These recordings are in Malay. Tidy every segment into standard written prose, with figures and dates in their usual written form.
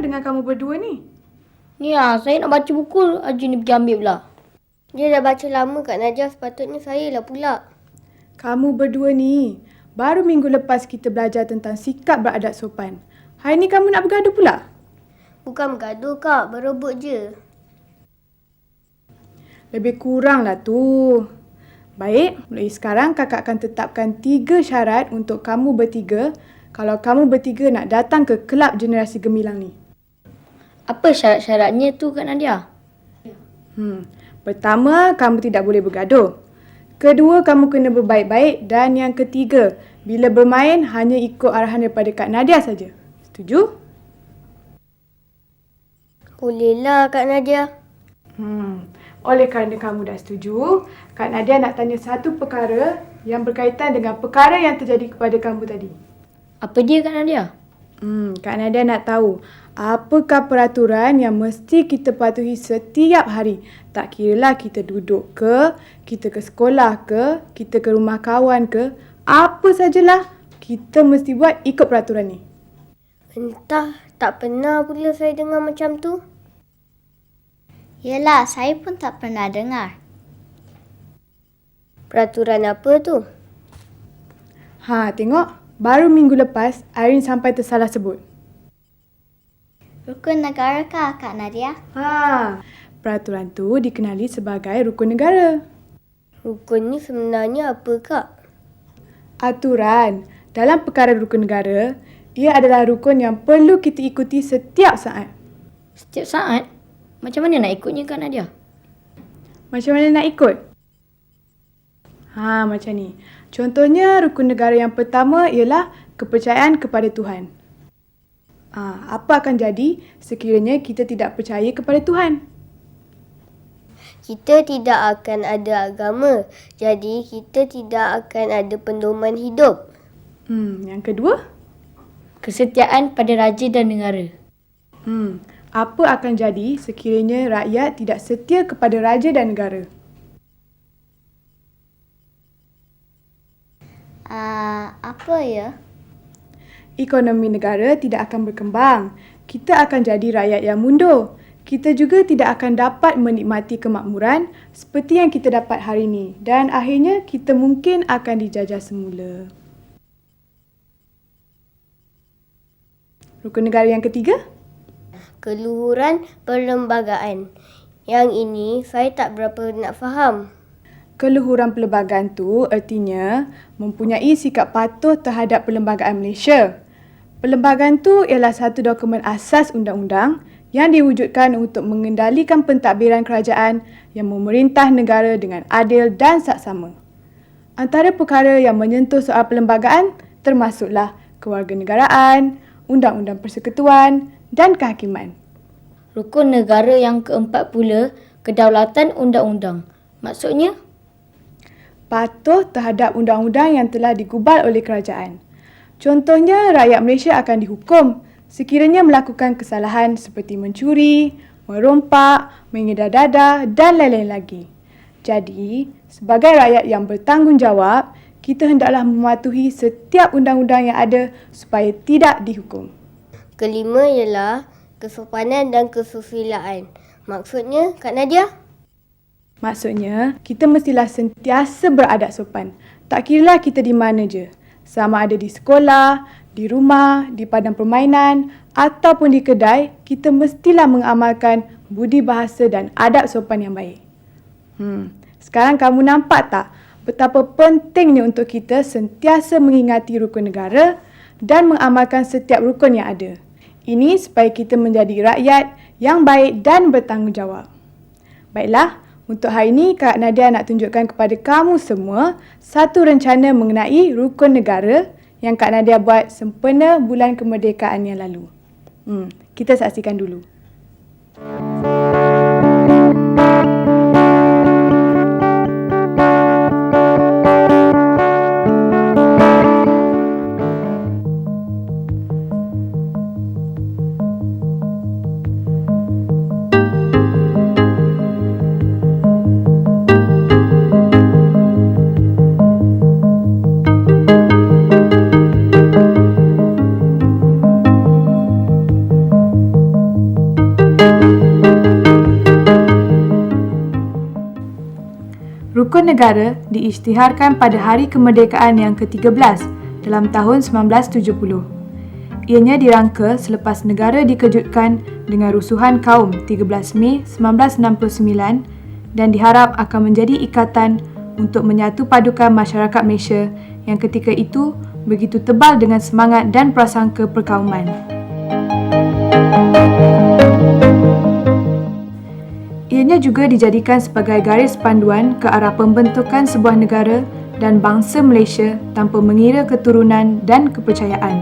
dengan kamu berdua ni? Ni saya nak baca buku. Haji ni pergi ambil pula. Dia dah baca lama Kak Nadia, sepatutnya saya lah pula. Kamu berdua ni, baru minggu lepas kita belajar tentang sikap beradab sopan. Hari ni kamu nak bergaduh pula? Bukan bergaduh Kak, berebut je. Lebih kuranglah tu. Baik, mulai sekarang kakak akan tetapkan 3 syarat untuk kamu bertiga kalau kamu bertiga nak datang ke kelab generasi gemilang ni. Apa syarat-syaratnya tu Kak Nadia? Pertama, kamu tidak boleh bergaduh. Kedua, kamu kena berbaik-baik. Dan yang ketiga, bila bermain hanya ikut arahan daripada Kak Nadia saja. Setuju? Bolehlah Kak Nadia. Oleh kerana kamu dah setuju, Kak Nadia nak tanya satu perkara yang berkaitan dengan perkara yang terjadi kepada kamu tadi. Apa dia Kak Nadia? Kak Nadia nak tahu, apakah peraturan yang mesti kita patuhi setiap hari? Tak kiralah kita duduk ke, kita ke sekolah ke, kita ke rumah kawan ke, apa sajalah kita mesti buat ikut peraturan ni. Entah, tak pernah pula saya dengar macam tu. Yelah, saya pun tak pernah dengar. Peraturan apa tu? Tengok. Baru minggu lepas, Irene sampai tersalah sebut. Rukun negara kah Kak Nadia? Peraturan tu dikenali sebagai rukun negara. Rukun ni sebenarnya apa Kak? Aturan. Dalam perkara rukun negara, ia adalah rukun yang perlu kita ikuti setiap saat. Setiap saat? Macam mana nak ikutnya Kak Nadia? Macam mana nak ikut? Macam ni. Contohnya, rukun negara yang pertama ialah kepercayaan kepada Tuhan. Apa akan jadi sekiranya kita tidak percaya kepada Tuhan? Kita tidak akan ada agama. Jadi, kita tidak akan ada pedoman hidup. Yang kedua? Kesetiaan pada raja dan negara. Apa akan jadi sekiranya rakyat tidak setia kepada raja dan negara? Apa ya? Ekonomi negara tidak akan berkembang. Kita akan jadi rakyat yang mundur. Kita juga tidak akan dapat menikmati kemakmuran seperti yang kita dapat hari ini. Dan akhirnya kita mungkin akan dijajah semula. Rukun negara yang ketiga? Keluhuran perlembagaan. Yang ini saya tak berapa nak faham. Keluhuran perlembagaan tu artinya mempunyai sikap patuh terhadap perlembagaan Malaysia. Perlembagaan tu ialah satu dokumen asas undang-undang yang diwujudkan untuk mengendalikan pentadbiran kerajaan yang memerintah negara dengan adil dan saksama. Antara perkara yang menyentuh soal perlembagaan termasuklah kewarganegaraan, undang-undang persekutuan dan kehakiman. Rukun negara yang keempat pula, kedaulatan undang-undang. Maksudnya? Patuh terhadap undang-undang yang telah digubal oleh kerajaan. Contohnya, rakyat Malaysia akan dihukum sekiranya melakukan kesalahan seperti mencuri, merompak, mengedar dadah dan lain-lain lagi. Jadi, sebagai rakyat yang bertanggungjawab, kita hendaklah mematuhi setiap undang-undang yang ada supaya tidak dihukum. Kelima ialah kesopanan dan kesusilaan. Maksudnya, Kak Nadia? Maksudnya, kita mestilah sentiasa beradab sopan. Tak kiralah kita di mana je. Sama ada di sekolah, di rumah, di padang permainan ataupun di kedai, kita mestilah mengamalkan budi bahasa dan adab sopan yang baik. Sekarang kamu nampak tak betapa pentingnya untuk kita sentiasa mengingati rukun negara dan mengamalkan setiap rukun yang ada. Ini supaya kita menjadi rakyat yang baik dan bertanggungjawab. Baiklah, untuk hari ini Kak Nadia nak tunjukkan kepada kamu semua satu rencana mengenai rukun negara yang Kak Nadia buat sempena bulan kemerdekaan yang lalu. Kita saksikan dulu. Rukun negara diisytiharkan pada Hari Kemerdekaan yang ke-13 dalam tahun 1970. Ianya dirangka selepas negara dikejutkan dengan rusuhan kaum 13 Mei 1969 dan diharap akan menjadi ikatan untuk menyatu padukan masyarakat Malaysia yang ketika itu begitu tebal dengan semangat dan prasangka perkauman. Ianya juga dijadikan sebagai garis panduan ke arah pembentukan sebuah negara dan bangsa Malaysia tanpa mengira keturunan dan kepercayaan.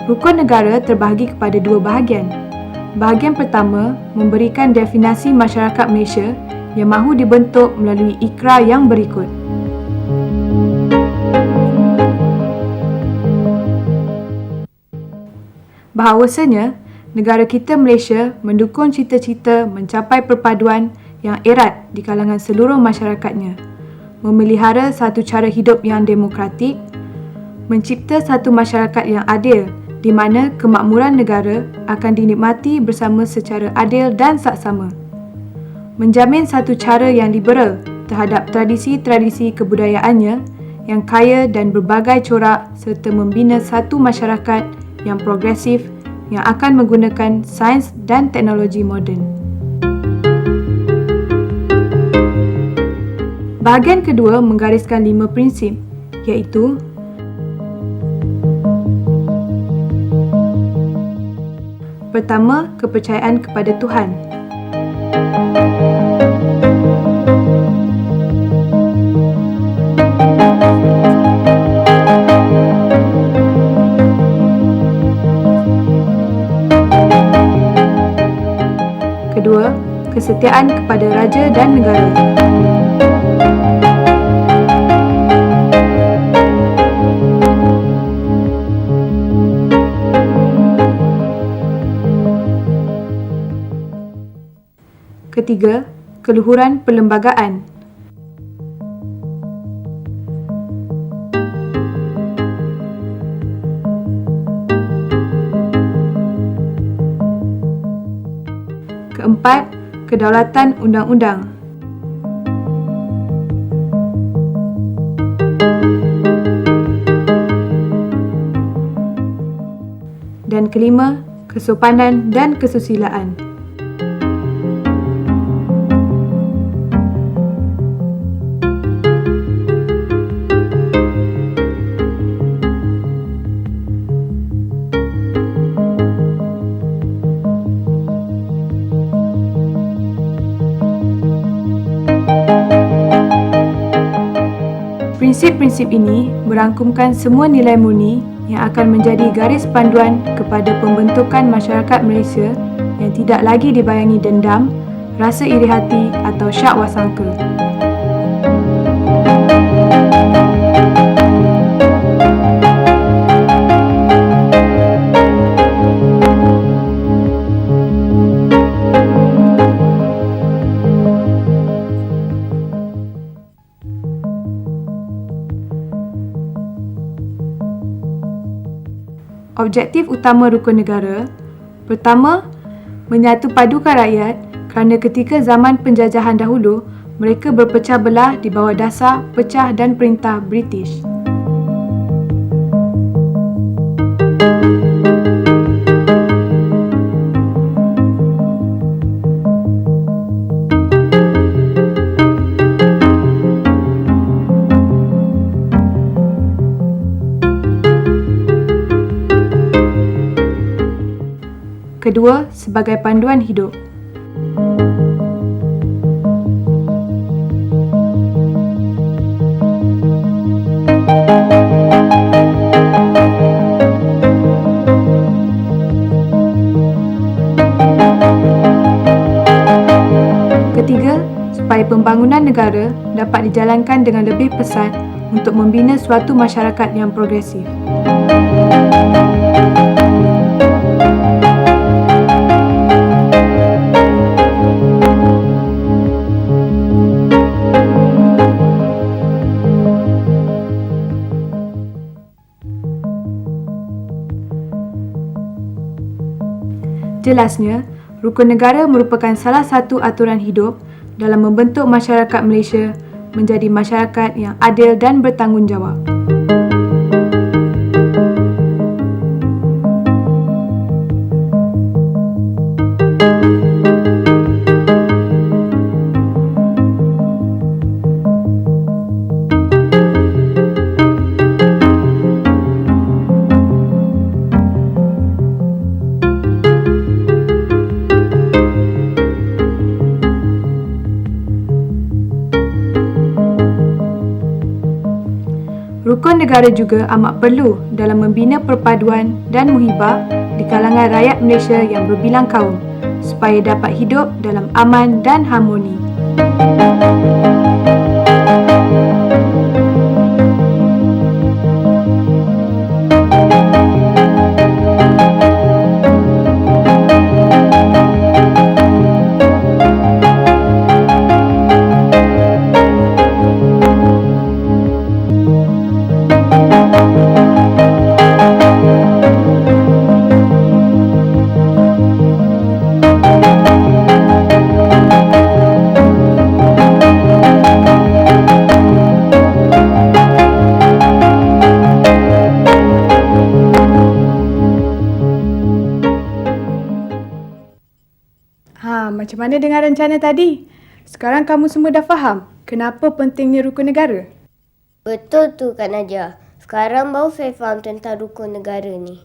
Rukun negara terbahagi kepada dua bahagian. Bahagian pertama memberikan definisi masyarakat Malaysia yang mahu dibentuk melalui ikrar yang berikut. Bahawasanya, negara kita Malaysia mendukung cita-cita mencapai perpaduan yang erat di kalangan seluruh masyarakatnya, memelihara satu cara hidup yang demokratik, mencipta satu masyarakat yang adil di mana kemakmuran negara akan dinikmati bersama secara adil dan saksama, menjamin satu cara yang liberal terhadap tradisi-tradisi kebudayaannya yang kaya dan berbagai corak serta membina satu masyarakat yang progresif yang akan menggunakan sains dan teknologi moden. Bahagian kedua menggariskan 5 prinsip, iaitu pertama, kepercayaan kepada Tuhan. Kedua, kesetiaan kepada raja dan negara. Ketiga, keluhuran perlembagaan. Keempat, kedaulatan undang-undang. Dan kelima, kesopanan dan kesusilaan. Prinsip-prinsip ini merangkumkan semua nilai murni yang akan menjadi garis panduan kepada pembentukan masyarakat Malaysia yang tidak lagi dibayangi dendam, rasa iri hati atau syak wasangka. Objektif utama rukun negara, pertama, menyatu padukan rakyat kerana ketika zaman penjajahan dahulu, mereka berpecah belah di bawah dasar pecah dan perintah British. Kedua, sebagai panduan hidup. Ketiga, supaya pembangunan negara dapat dijalankan dengan lebih pesat untuk membina suatu masyarakat yang progresif. Jelasnya, rukun negara merupakan salah satu aturan hidup dalam membentuk masyarakat Malaysia menjadi masyarakat yang adil dan bertanggungjawab. Rukun negara juga amat perlu dalam membina perpaduan dan muhibah di kalangan rakyat Malaysia yang berbilang kaum supaya dapat hidup dalam aman dan harmoni. Macam mana dengan rencana tadi? Sekarang kamu semua dah faham kenapa pentingnya rukun negara? Betul tu Kak Nadia. Sekarang baru saya faham tentang rukun negara ni.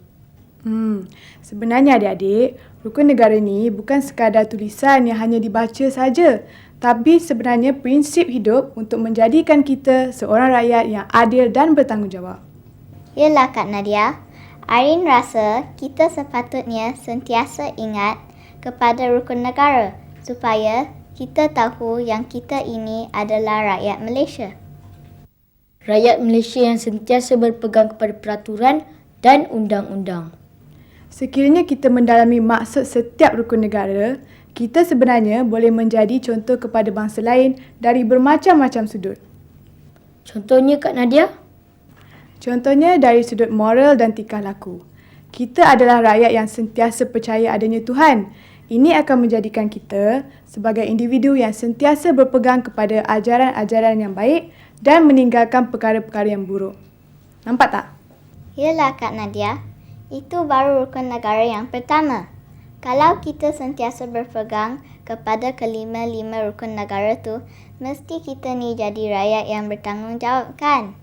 Sebenarnya adik-adik, rukun negara ni bukan sekadar tulisan yang hanya dibaca saja, tapi sebenarnya prinsip hidup untuk menjadikan kita seorang rakyat yang adil dan bertanggungjawab. Yelah Kak Nadia, Arin rasa kita sepatutnya sentiasa ingat kepada rukun negara supaya kita tahu yang kita ini adalah rakyat Malaysia. Rakyat Malaysia yang sentiasa berpegang kepada peraturan dan undang-undang. Sekiranya kita mendalami maksud setiap rukun negara, kita sebenarnya boleh menjadi contoh kepada bangsa lain dari bermacam-macam sudut. Contohnya Kak Nadia? Contohnya dari sudut moral dan tingkah laku. Kita adalah rakyat yang sentiasa percaya adanya Tuhan. Ini akan menjadikan kita sebagai individu yang sentiasa berpegang kepada ajaran-ajaran yang baik dan meninggalkan perkara-perkara yang buruk. Nampak tak? Yelah Kak Nadia, itu baru rukun negara yang pertama. Kalau kita sentiasa berpegang kepada kelima-lima rukun negara tu, mesti kita ni jadi rakyat yang bertanggungjawab kan?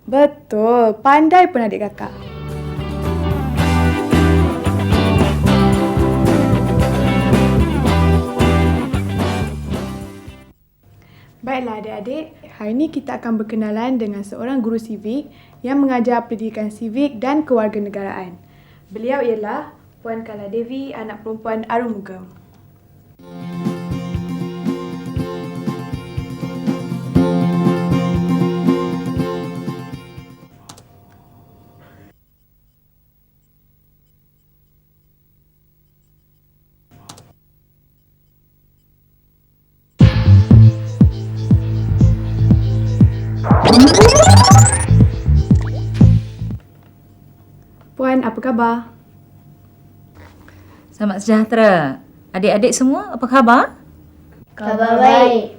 Betul, pandai pun adik kakak. Baiklah adik-adik, hari ini kita akan berkenalan dengan seorang guru civic yang mengajar pendidikan civic dan kewarganegaraan. Beliau ialah Puan Kala Devi, anak perempuan Arumugam. Puan, apa khabar? Selamat sejahtera. Adik-adik semua, apa khabar? Khabar baik.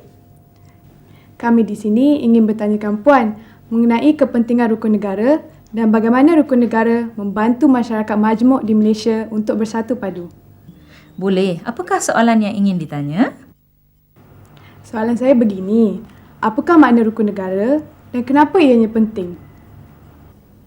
Kami di sini ingin bertanyakan Puan mengenai kepentingan rukun negara dan bagaimana rukun negara membantu masyarakat majmuk di Malaysia untuk bersatu padu. Boleh. Apakah soalan yang ingin ditanya? Soalan saya begini, apakah makna rukun negara dan kenapa ianya penting?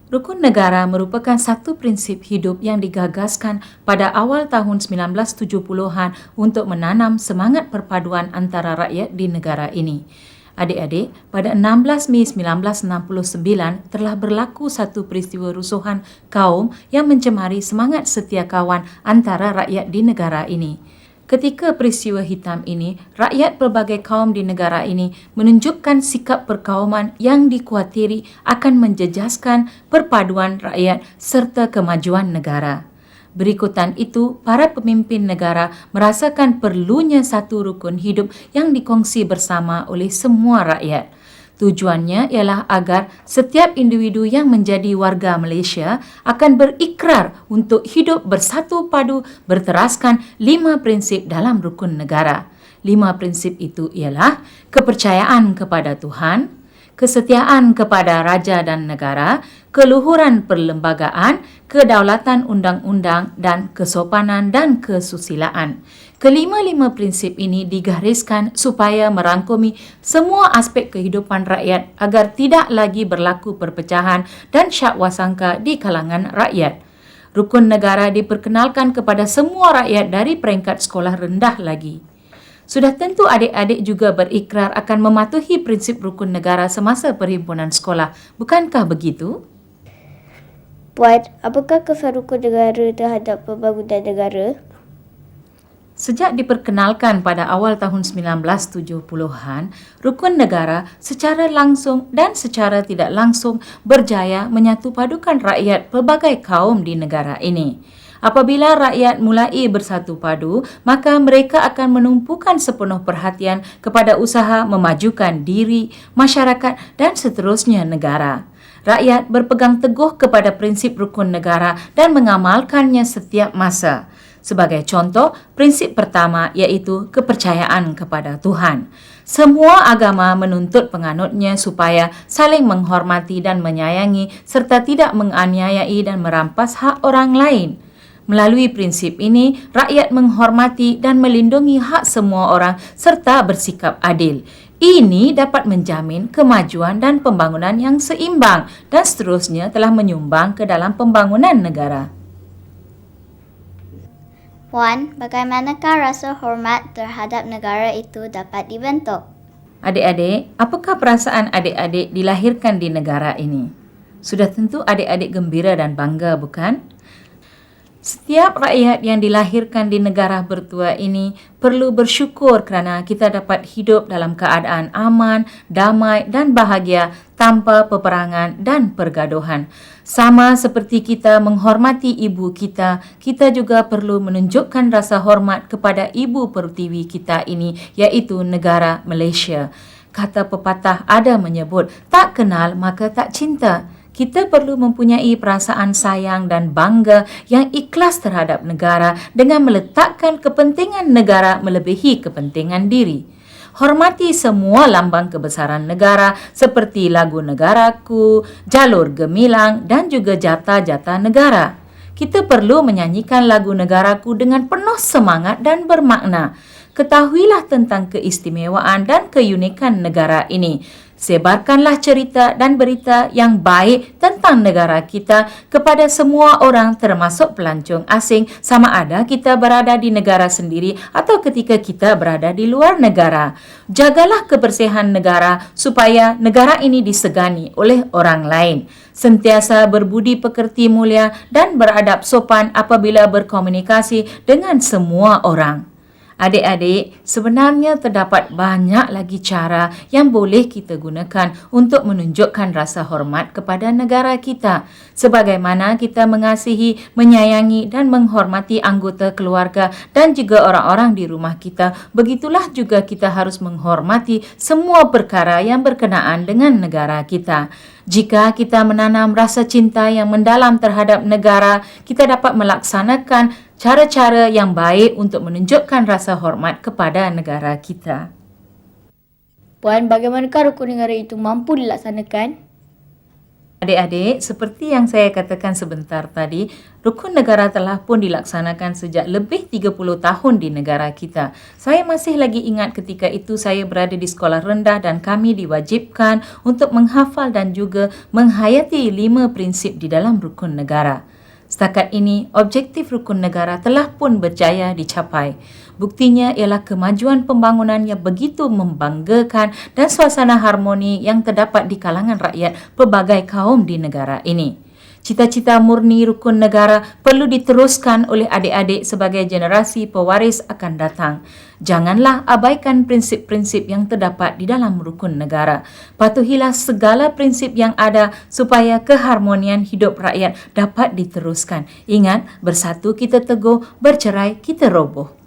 Rukun negara merupakan satu prinsip hidup yang digagaskan pada awal tahun 1970-an untuk menanam semangat perpaduan antara rakyat di negara ini. Adik-adik, pada 16 Mei 1969 telah berlaku satu peristiwa rusuhan kaum yang mencemari semangat setia kawan antara rakyat di negara ini. Ketika peristiwa hitam ini, rakyat pelbagai kaum di negara ini menunjukkan sikap perkauman yang dikhawatiri akan menjejaskan perpaduan rakyat serta kemajuan negara. Berikutan itu, para pemimpin negara merasakan perlunya satu rukun hidup yang dikongsi bersama oleh semua rakyat. Tujuannya ialah agar setiap individu yang menjadi warga Malaysia akan berikrar untuk hidup bersatu padu berteraskan 5 prinsip dalam rukun negara. 5 prinsip itu ialah kepercayaan kepada Tuhan, kesetiaan kepada raja dan negara, keluhuran perlembagaan, kedaulatan undang-undang dan kesopanan dan kesusilaan. Kelima-lima prinsip ini digariskan supaya merangkumi semua aspek kehidupan rakyat agar tidak lagi berlaku perpecahan dan syakwasangka di kalangan rakyat. Rukun negara diperkenalkan kepada semua rakyat dari peringkat sekolah rendah lagi. Sudah tentu adik-adik juga berikrar akan mematuhi prinsip rukun negara semasa perhimpunan sekolah. Bukankah begitu? Puan, apakah kesan rukun negara terhadap pembangunan negara? Sejak diperkenalkan pada awal tahun 1970-an, rukun negara secara langsung dan secara tidak langsung berjaya menyatupadukan rakyat pelbagai kaum di negara ini. Apabila rakyat mulai bersatu padu, maka mereka akan menumpukan sepenuh perhatian kepada usaha memajukan diri, masyarakat dan seterusnya negara. Rakyat berpegang teguh kepada prinsip rukun negara dan mengamalkannya setiap masa. Sebagai contoh, prinsip pertama iaitu kepercayaan kepada Tuhan. Semua agama menuntut penganutnya supaya saling menghormati dan menyayangi serta tidak menganiayai dan merampas hak orang lain. Melalui prinsip ini, rakyat menghormati dan melindungi hak semua orang serta bersikap adil. Ini dapat menjamin kemajuan dan pembangunan yang seimbang dan seterusnya telah menyumbang ke dalam pembangunan negara. Puan, bagaimanakah rasa hormat terhadap negara itu dapat dibentuk? Adik-adik, apakah perasaan adik-adik dilahirkan di negara ini? Sudah tentu adik-adik gembira dan bangga, bukan? Setiap rakyat yang dilahirkan di negara bertua ini perlu bersyukur kerana kita dapat hidup dalam keadaan aman, damai dan bahagia tanpa peperangan dan pergaduhan. Sama seperti kita menghormati ibu kita, kita juga perlu menunjukkan rasa hormat kepada ibu pertiwi kita ini, iaitu negara Malaysia. Kata pepatah ada menyebut, tak kenal maka tak cinta. Kita perlu mempunyai perasaan sayang dan bangga yang ikhlas terhadap negara dengan meletakkan kepentingan negara melebihi kepentingan diri. Hormati semua lambang kebesaran negara seperti lagu negaraku, jalur gemilang dan juga jata-jata negara. Kita perlu menyanyikan lagu negaraku dengan penuh semangat dan bermakna. Ketahuilah tentang keistimewaan dan keunikan negara ini. Sebarkanlah cerita dan berita yang baik tentang negara kita kepada semua orang termasuk pelancong asing sama ada kita berada di negara sendiri atau ketika kita berada di luar negara. Jagalah kebersihan negara supaya negara ini disegani oleh orang lain. Sentiasa berbudi pekerti mulia dan beradab sopan apabila berkomunikasi dengan semua orang. Adik-adik, sebenarnya terdapat banyak lagi cara yang boleh kita gunakan untuk menunjukkan rasa hormat kepada negara kita. Sebagaimana kita mengasihi, menyayangi dan menghormati anggota keluarga dan juga orang-orang di rumah kita, begitulah juga kita harus menghormati semua perkara yang berkenaan dengan negara kita. Jika kita menanam rasa cinta yang mendalam terhadap negara, kita dapat melaksanakan cara-cara yang baik untuk menunjukkan rasa hormat kepada negara kita. Puan, bagaimanakah rukun negara itu mampu dilaksanakan? Adik-adik, seperti yang saya katakan sebentar tadi, rukun negara telah pun dilaksanakan sejak lebih 30 tahun di negara kita. Saya masih lagi ingat ketika itu saya berada di sekolah rendah dan kami diwajibkan untuk menghafal dan juga menghayati 5 prinsip di dalam rukun negara. Setakat ini, objektif rukun negara telah pun berjaya dicapai. Buktinya ialah kemajuan pembangunan yang begitu membanggakan dan suasana harmoni yang terdapat di kalangan rakyat pelbagai kaum di negara ini. Cita-cita murni rukun negara perlu diteruskan oleh adik-adik sebagai generasi pewaris akan datang. Janganlah abaikan prinsip-prinsip yang terdapat di dalam rukun negara. Patuhilah segala prinsip yang ada supaya keharmonian hidup rakyat dapat diteruskan. Ingat, bersatu kita teguh, bercerai kita roboh.